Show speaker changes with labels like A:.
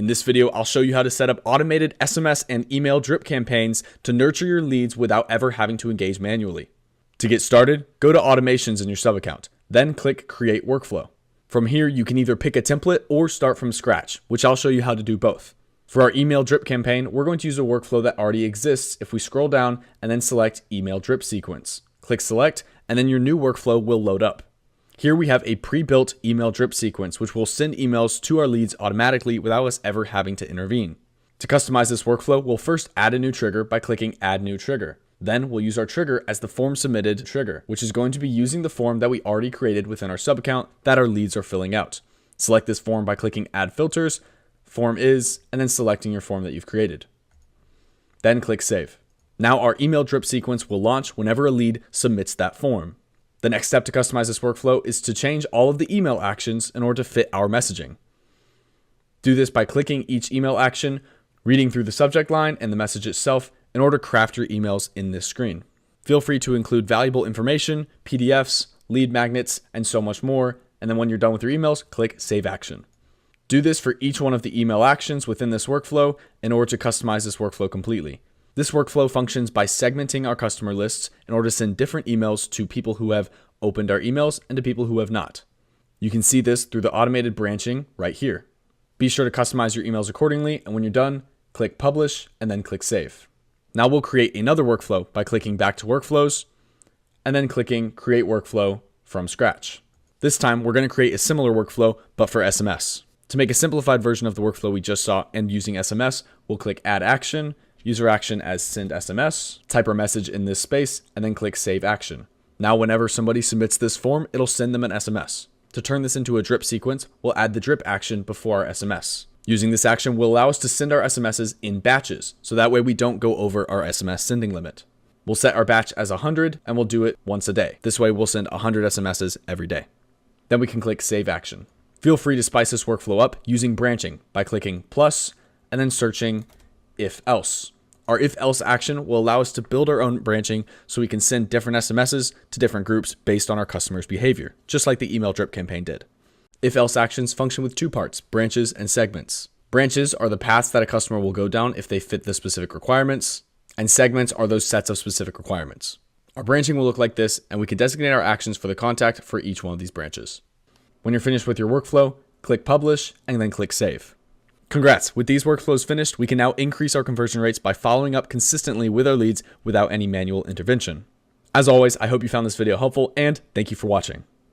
A: In this video, I'll show you how to set up automated SMS and email drip campaigns to nurture your leads without ever having to engage manually. To get started, go to Automations in your sub account, then click Create Workflow. From here, you can either pick a template or start from scratch, which I'll show you how to do both. For our email drip campaign, we're going to use a workflow that already exists if we scroll down and then select Email Drip Sequence. Click Select, and then your new workflow will load up. Here we have a pre-built email drip sequence, which will send emails to our leads automatically without us ever having to intervene. To customize this workflow, we'll first add a new trigger by clicking Add New Trigger. Then we'll use our trigger as the form submitted trigger, which is going to be using the form that we already created within our sub account that our leads are filling out. Select this form by clicking Add Filters, Form Is, and then selecting your form that you've created. Then click Save. Now our email drip sequence will launch whenever a lead submits that form. The next step to customize this workflow is to change all of the email actions in order to fit our messaging. Do this by clicking each email action, reading through the subject line and the message itself in order to craft your emails in this screen. Feel free to include valuable information, PDFs, lead magnets, and so much more. And then when you're done with your emails, click Save Action. Do this for each one of the email actions within this workflow in order to customize this workflow completely. This workflow functions by segmenting our customer lists in order to send different emails to people who have opened our emails and to people who have not. You can see this through the automated branching right here. Be sure to customize your emails accordingly, and when you're done, click Publish and then click Save. Now we'll create another workflow by clicking Back to Workflows and then clicking Create Workflow from scratch. This time we're going to create a similar workflow but for SMS. To make a simplified version of the workflow we just saw and using SMS, we'll click Add Action, User Action as Send SMS, type our message in this space, and then click Save Action. Now whenever somebody submits this form, it'll send them an SMS. To turn this into a drip sequence, we'll add the drip action before our SMS. Using this action will allow us to send our SMSs in batches, so that way we don't go over our SMS sending limit. We'll set our batch as 100 and we'll do it once a day. This way we'll send 100 SMSs every day. Then we can click Save Action. Feel free to spice this workflow up using branching by clicking plus and then searching If Else. Our If Else action will allow us to build our own branching so we can send different SMSs to different groups based on our customers' behavior, just like the email drip campaign did. If Else actions function with two parts, branches and segments. Branches are the paths that a customer will go down if they fit the specific requirements, and segments are those sets of specific requirements. Our branching will look like this, and we can designate our actions for the contact for each one of these branches. When you're finished with your workflow, click Publish and then click Save. Congrats! With these workflows finished, we can now increase our conversion rates by following up consistently with our leads without any manual intervention. As always, I hope you found this video helpful and thank you for watching.